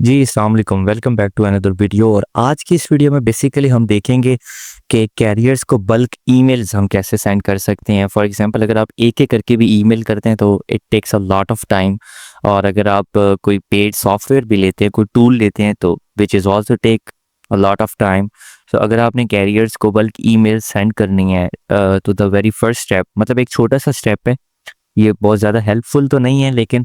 जी, अस्सलाम वालेकुम, welcome back to another video. और आज की इस वीडियो में बेसिकली हम देखेंगे कि कैरियर्स को बल्क ईमेल्स हम कैसे सेंड कर सकते हैं। फॉर एग्जांपल अगर आप एक-एक करके भी ईमेल करते हैं तो it takes a lot of time. और अगर आप कोई पेड सॉफ्टवेयर भी लेते हैं, कोई टूल लेते हैं तो which is also take a lot of time. So अगर आपने कैरियर्स को बल्क ईमेल सेंड करनी है तो द वेरी फर्स्ट स्टेप, मतलब एक छोटा-सा स्टेप है, ये बहुत ज़्यादा हेल्पफुल तो नहीं है, लेकिन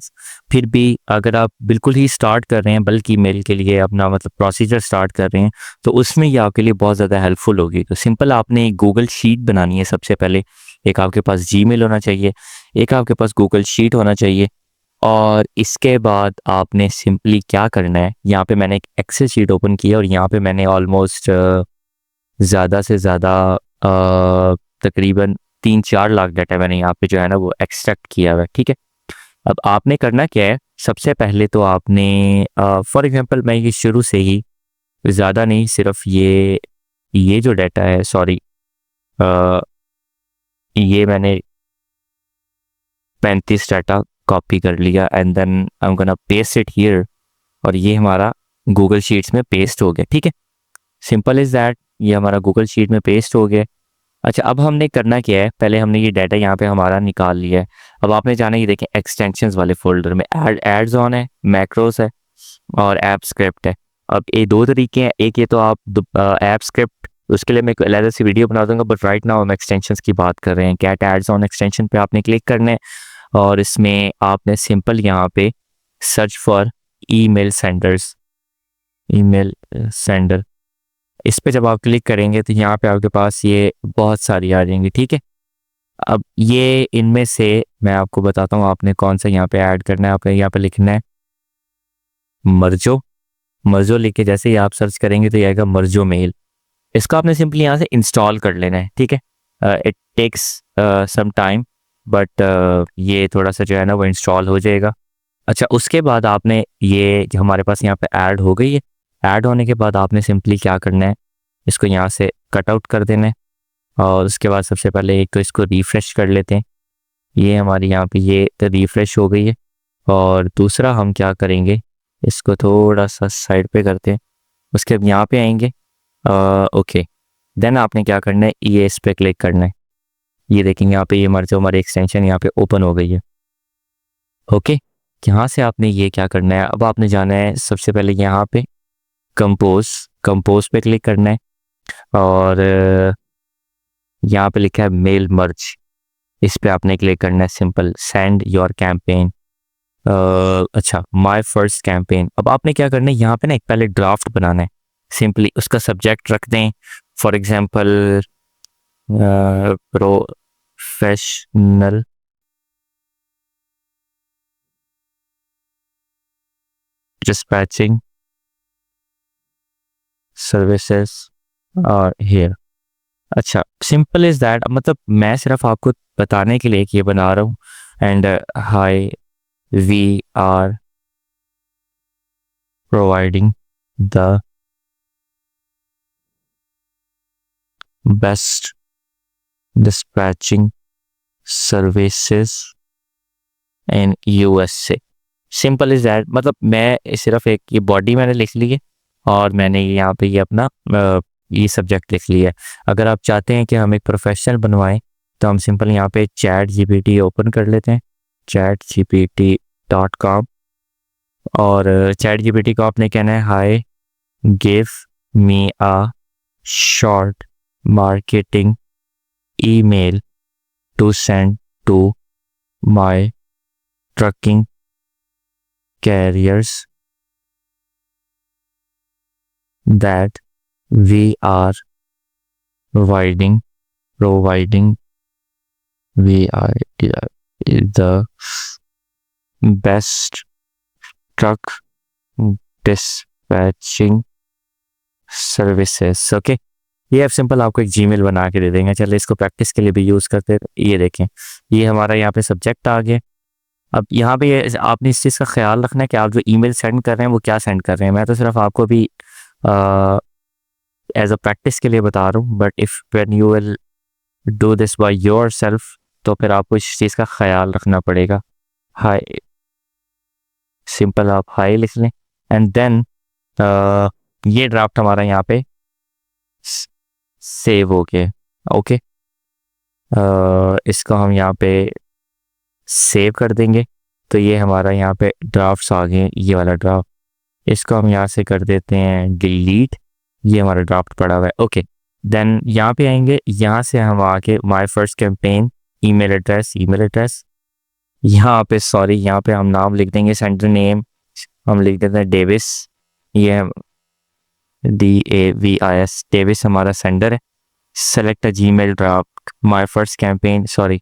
फिर भी अगर आप बिल्कुल ही स्टार्ट कर रहे हैं बल्क ईमेल के लिए अपना मतलब प्रोसीजर स्टार्ट कर रहे हैं, तो उसमें ये आपके लिए बहुत ज़्यादा हेल्पफुल होगी। तो सिंपल आपने एक गूगल शीट बनानी है सबसे पहले। एक आपके पास जीमेल होना चाहिए, एक आपके पास गूगल शीट होना चाहिए। और इसके बाद आपने सिंपली क्या करना है, यहाँ पे मैंने एक एक्सेल शीट ओपन की है और यहाँ पे मैंने ऑलमोस्ट ज़्यादा से ज़्यादा तकरीबन 3-4 लाख डाटा मैंने यहाँ पे जो है ना वो एक्सट्रैक्ट किया हुआ है, ठीक है। अब आपने करना क्या है, सबसे पहले तो आपने फॉर एग्जांपल मैं ये शुरू से ही ज़्यादा नहीं, सिर्फ ये जो डाटा है, सॉरी, ये मैंने 35 डाटा कॉपी कर लिया and then I am gonna paste it here. और ये हमारा गूगल शीट्स में पेस्ट हो गया, ठीक है। सिंपल इज़ दैट, ये हमारा गूगल शीट में पेस्ट हो गया। अच्छा, अब हमने करना क्या है, पहले हमने ये डाटा यहाँ पे हमारा निकाल लिया है। अब आपने जाना, ये देखें एक्सटेंशंस वाले फोल्डर में एड्स ऑन है, मैक्रोस है और ऐप स्क्रिप्ट है। अब ये दो तरीके हैं, एक ये तो आप ऐप स्क्रिप्ट, उसके लिए मैं एक अलग से वीडियो बना दूंगा, बट राइट नाउ हम एक्सटेंशंस की बात कर रहे हैं। कैट एड्स ऑन एक्सटेंशन पे आपने क्लिक करना है और इसमें आपने सिंपल यहाँ पे search for email senders, email sender, इस पे जब आप क्लिक करेंगे तो यहाँ पे आपके पास ये बहुत सारी आ जाएंगी, ठीक है। अब ये इनमें से मैं आपको बताता हूँ आपने कौन सा यहाँ पे ऐड करना है। आपने यहाँ पे लिखना है मर्जो। मर्जो लिख के जैसे ही आप सर्च करेंगे तो ये आएगा मर्जो मेल। इसको आपने सिंपली यहाँ से इंस्टॉल कर लेना है, ठीक है। It takes some time, but ये थोड़ा सा जो है ना वो इंस्टॉल हो जाएगा। अच्छा, उसके बाद आपने ये जो हमारे पास यहाँ पे ऐड हो गई है, ऐड होने के बाद आपने सिंपली क्या करना है, इसको यहाँ से कट आउट कर देना है। और उसके बाद सबसे पहले एक तो इसको रिफ़्रेश कर लेते हैं। ये हमारी यहाँ पे ये तो रिफ़्रेश हो गई है। और दूसरा हम क्या करेंगे, इसको थोड़ा सा साइड पे करते हैं, उसके बाद यहाँ पे आएंगे। ओके, देन आपने क्या करना है, ये इस पर क्लिक करना है। ये देखेंगे यहाँ पे ये हमारी एक्सटेंशन यहाँ पे ओपन हो गई है। ओके, यहाँ से आपने ये क्या करना है, अब आपने जाना है सबसे पहले यहाँ पे कंपोज पे क्लिक करना है। और यहाँ पे लिखा है मेल मर्ज, इस पे आपने क्लिक करना है। सिंपल सेंड योर कैंपेन, अच्छा माय फर्स्ट कैंपेन। अब आपने क्या करना है, यहाँ पे ना एक पहले ड्राफ्ट बनाना है। सिंपली उसका सब्जेक्ट रख दें, for example professional dispatching services और हियर। अच्छा, सिंपल इज दैट, मतलब मैं सिर्फ आपको बताने के लिए कि ये बना रहा हूँ। And hi, we are providing the best dispatching services in USA. Simple is that, मतलब मैं सिर्फ एक ये बॉडी मैंने लिख ली है और मैंने यहाँ पे ये अपना ये सब्जेक्ट लिख लिया है। अगर आप चाहते हैं कि हम एक प्रोफेशनल बनवाएं तो हम सिंपल यहाँ पे चैट जीपीटी ओपन कर लेते हैं, chatgpt.com। और चैट जीपीटी को आपने कहना है hi give me a short marketing email to send to my trucking carriers that we are providing we are the best truck dispatching services। Okay, ये अब सिंपल आपको एक जीमेल बना के दे देंगे। चलिए इसको प्रैक्टिस के लिए भी यूज़ करते हैं। ये देखें, ये हमारा यहाँ पे सब्जेक्ट आ गया। अब यहाँ पे आपने इस चीज़ का ख्याल रखना है कि आप जो ईमेल सेंड कर रहे हैं वो क्या सेंड कर रहे हैं। मैं तो सिर्फ आपको भी एज अ प्रैक्टिस के लिए बता रहा हूँ, but if when you will do this by yourself तो फिर आपको इस चीज़ का ख्याल रखना पड़ेगा। हाय, सिंपल आप हाई लिख लें एंड देन ये ड्राफ्ट हमारा यहाँ पे सेव हो गया। ओके, इसको हम यहाँ पे सेव कर देंगे। तो ये हमारा यहाँ पे ड्राफ्ट्स आ गए, ये वाला ड्राफ्ट, इसको हम यहाँ से कर देते हैं डिलीट। ये हमारा ड्राफ्ट पड़ा हुआ है। ओके, देन यहाँ पे आएंगे, यहाँ से हम आके my first campaign, email address यहाँ पे, सॉरी यहाँ पे हम नाम लिख देंगे, सेंडर नेम हम लिख देते हैं डेविस। ये DAVIS, डेविस हमारा सेंडर है। Select a Gmail draft my first campaign, sorry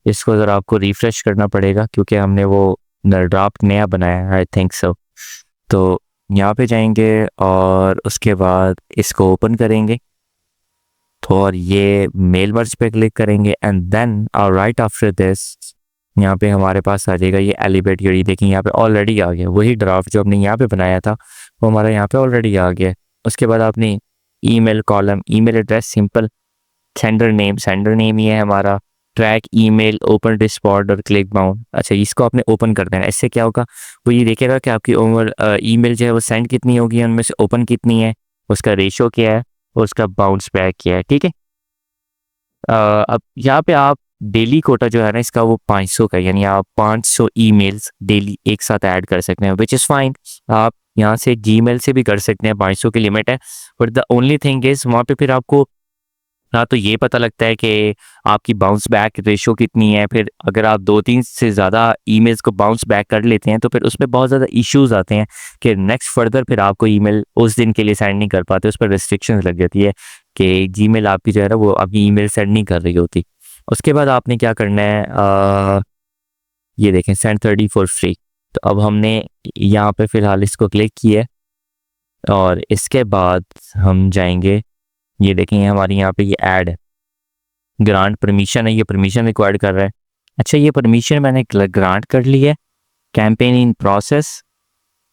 इसको ज़रा आपको रिफ्रेश करना पड़ेगा क्योंकि हमने वो ड्राफ्ट नया बनाया है, आई थिंक सो। तो यहाँ पे जाएंगे और उसके बाद इसको ओपन करेंगे, तो और ये मेल मर्ज पे क्लिक करेंगे and then right after this यहाँ पे हमारे पास आ जाएगा ये एलिवेट योर। देखिए यहाँ पे ऑलरेडी आ गया वही ड्राफ्ट जो हमने यहाँ पे बनाया था, वो हमारा यहाँ पे ऑलरेडी आ गया। उसके बाद आपने email column, email address simple, sender name ये है हमारा, ट्रैक ईमेल, ओपन डिस्पॉट और क्लिक बाउंड। अच्छा, इसको आपने ओपन कर देना। इससे क्या होगा, वो ये देखेगा कि आपकी ओवर ईमेल जो है वो सेंड कितनी होगी, उनमें से ओपन कितनी है, उसका रेशो क्या है और उसका बाउंस बैक क्या है। ठीक है, अब यहाँ पे आप डेली कोटा जो है ना इसका वो 500 का, यानी आप 500 ईमेल्स डेली एक साथ ऐड कर सकते हैं, विच इज़ फाइन। आप यहाँ से जीमेल से भी कर सकते हैं, 500 की लिमिट है। But the only thing is वहाँ पे फिर आपको ना तो ये पता लगता है कि आपकी बाउंस बैक रेशो कितनी है, फिर अगर आप 2-3 से ज़्यादा ईमेल्स को बाउंस बैक कर लेते हैं तो फिर उसमें बहुत ज़्यादा इश्यूज आते हैं कि नेक्स्ट फर्दर फिर आपको ईमेल उस दिन के लिए सेंड नहीं कर पाते, उस पर रिस्ट्रिक्शंस लग जाती है कि जीमेल आपकी जो है ना वो आपकी ईमेल सेंड नहीं कर रही होती। उसके बाद आपने क्या करना है, ये देखें सेंड 30 फॉर फ्री। तो अब हमने यहाँ पे फ़िलहाल इसको क्लिक किया और इसके बाद हम जाएंगे, ये देखें हमारी यहाँ पे ये ऐड है, ग्रांट परमिशन है, ये परमिशन रिक्वायर्ड कर रहा है। अच्छा, ये परमिशन मैंने ग्रांट कर ली है। Campaign in process,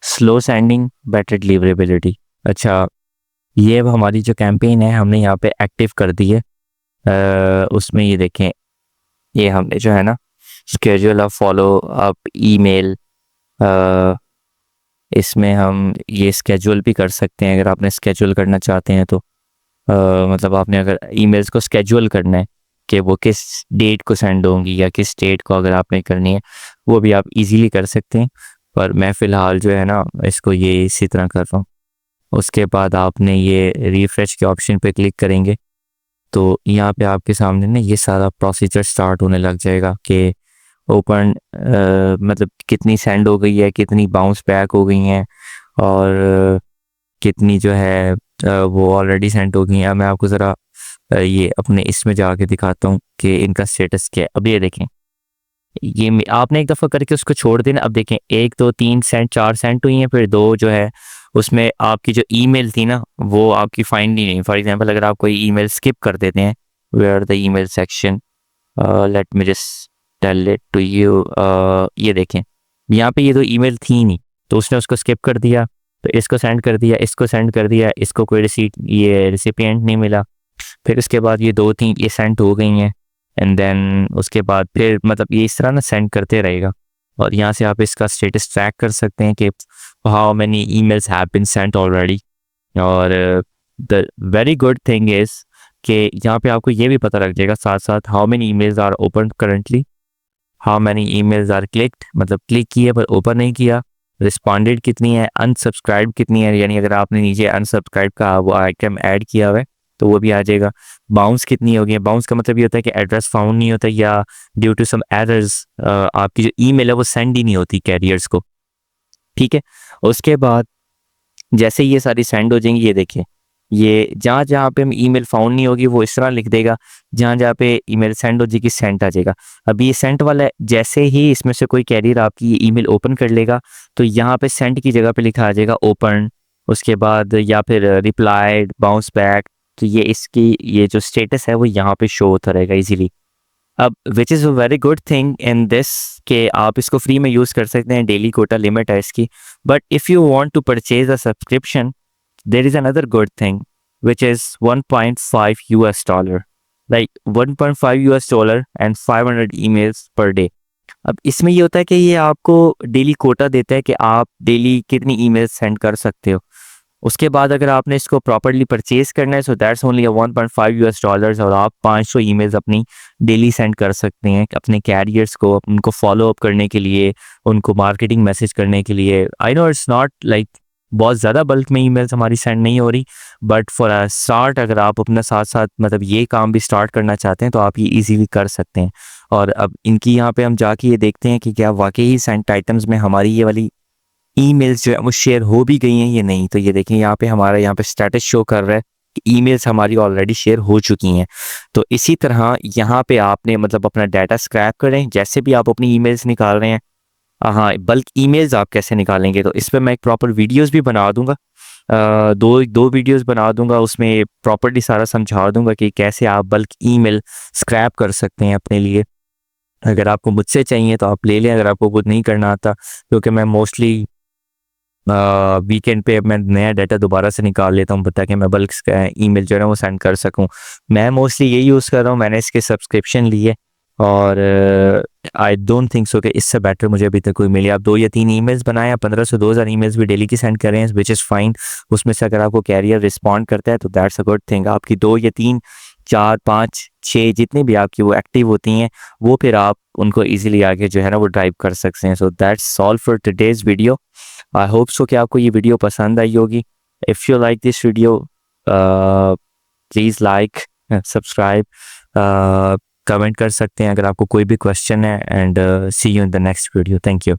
slow sending, better deliverability. अच्छा, ये अब हमारी जो कैंपेन है हमने यहाँ पे एक्टिव कर दी है। उसमें ये देखें, ये हमने जो है ना schedule of follow up email, इसमें हम ये स्केड्यूल भी कर सकते हैं अगर आपने स्केड्यूल करना चाहते हैं तो। मतलब आपने अगर ईमेल्स को स्केड्यूल करना है कि वो किस डेट को सेंड होंगी या किस डेट को अगर आपने करनी है, वो भी आप इजीली कर सकते हैं। पर मैं फ़िलहाल जो है ना इसको ये इसी तरह कर रहा हूँ। उसके बाद आपने ये रिफ्रेश के ऑप्शन पे क्लिक करेंगे तो यहाँ पे आपके सामने ना ये सारा प्रोसीजर स्टार्ट होने लग जाएगा कि ओपन मतलब कितनी सेंड हो गई है, कितनी बाउंस बैक हो गई हैं और कितनी जो है वो ऑलरेडी सेंड हो गई हैं। मैं आपको ज़रा ये अपने इसमें जाके दिखाता हूँ कि इनका स्टेटस क्या है। अब ये देखें, ये आपने एक दफ़ा करके उसको छोड़ देना। अब देखें 1 2 3 सेंड 4 सेंड हुई हैं, फिर 2 जो है उसमें आपकी जो ईमेल थी ना वो आपकी फाइंड नहीं। फॉर एग्जांपल अगर आप कोई ईमेल स्किप कर देते हैं, where the email section, let me just tell it to you, ये देखें यहाँ पे ये 2 ईमेल थी नहीं तो उसने उसको स्किप कर दिया, तो इसको सेंड कर दिया, इसको सेंड कर दिया, इसको कोई ये रिसिपिएंट नहीं मिला। फिर उसके बाद ये 2 3 ये सेंड हो गई हैं एंड देन उसके बाद फिर मतलब ये इस तरह ना सेंड करते रहेगा। और यहाँ से आप इसका स्टेटस ट्रैक कर सकते हैं कि how many emails have been sent already. और the very good thing is कि यहाँ पे आपको ये भी पता लग जाएगा साथ साथ how many emails are open currently, how many emails are clicked, मतलब क्लिक किया पर ओपन नहीं किया, रिस्पॉन्डेड कितनी है, अनसब्सक्राइब कितनी है, यानी अगर आपने नीचे अनसब्सक्राइब का वो आइटम ऐड किया हुआ है तो वो भी आ जाएगा। बाउंस कितनी हो गई, बाउंस का मतलब ये होता है कि एड्रेस फाउंड नहीं होता या ड्यू टू सम एरर्स आपकी जो ईमेल है वो सेंड ही नहीं होती कैरियर्स को। ठीक है, उसके बाद जैसे ये सारी सेंड हो जाएंगी, ये देखिए ये जहाँ जहाँ पे ईमेल फाउंड नहीं होगी वो इस तरह लिख देगा, जहाँ जहाँ पे ईमेल सेंड हो जाएगी सेंट आ जाएगा। अभी ये सेंट वाला है, जैसे ही इसमें से कोई कैरियर आपकी ये ईमेल ओपन कर लेगा तो यहाँ पे सेंट की जगह पे लिखा आ जाएगा ओपन, उसके बाद या फिर रिप्लाइड, बाउंस बैक। तो ये इसकी ये जो स्टेटस है वो यहाँ पे शो होता रहेगा इजीली। अब which is a very good thing in this कि आप इसको फ्री में यूज़ कर सकते हैं, डेली कोटा लिमिट है इसकी। But if you want to purchase a subscription there is another good thing which is $1.5 like $1.5 and 500 emails per day. अब इसमें ये होता है कि ये आपको डेली कोटा देता है कि आप डेली कितनी ईमेल्स सेंड कर सकते हो। उसके बाद अगर आपने इसको प्रॉपर्ली परचेज करना है, सो दैट्स ओनली $1.5 और आप 500 ईमेल्स अपनी डेली सेंड कर सकते हैं अपने कैरियर्स को, उनको फॉलो अप करने के लिए, उनको मार्केटिंग मैसेज करने के लिए। I know it's not like बहुत ज़्यादा बल्क में ईमेल्स हमारी सेंड नहीं हो रही, बट फॉर अ स्टार्ट अगर आप अपना साथ साथ मतलब ये काम भी स्टार्ट करना चाहते हैं तो आप ये इजीली कर सकते हैं। और अब इनकी यहाँ पे हम जाके ये देखते हैं कि क्या वाकई ही सेंट आइटम्स में हमारी ये वाली ईमेल्स जो है वो शेयर हो भी गई हैं या नहीं। तो ये देखें यहाँ पे हमारा यहाँ पे स्टेटस शो कर रहा है कि ईमेल्स हमारी ऑलरेडी शेयर हो चुकी हैं। तो इसी तरह यहाँ पे आपने मतलब अपना डाटा स्क्रैप करें, जैसे भी आप अपनी ईमेल्स निकाल रहे हैं। हाँ, बल्क ईमेल्स आप कैसे निकालेंगे, तो इस पर मैं एक प्रॉपर वीडियोस भी बना दूंगा, दो वीडियोस बना दूंगा, उसमें प्रॉपर्ली सारा समझा दूंगा कि कैसे आप बल्क ईमेल स्क्रैप कर सकते हैं अपने लिए। अगर आपको मुझसे चाहिए तो आप ले लें, अगर आपको खुद नहीं करना आता, क्योंकि मैं मोस्टली वीकेंड पे मैं नया डाटा दोबारा से निकाल लेता हूँ ताकि मैं बल्क ईमेल जो है ना वो सेंड कर सकूँ। मैं मोस्टली ये यूज़ कर रहा हूँ, मैंने इसके सब्सक्रिप्शन लिए और आई डोंट थिंक सो कि इससे बेटर मुझे अभी तक कोई मिली। आप 2 या 3 ईमेल्स बनाएं, 1500 से 2000 ईमेल्स भी डेली की सेंड करें, विच इज़ फाइन। उसमें से अगर आपको कैरियर रिस्पॉन्ड करता है तो दैट्स अ गुड थिंग। आपकी 2 या 3 4 5 6 जितनी भी आपकी वो एक्टिव होती हैं, वो फिर आप उनको इजीली आगे जो है ना वो ड्राइव कर सकते हैं। So that's all for today's video. I hope so कि आपको ये वीडियो पसंद आई होगी। If you like this video please like, subscribe, comment कर सकते हैं अगर आपको कोई भी क्वेश्चन है। And see you in the next video. Thank you.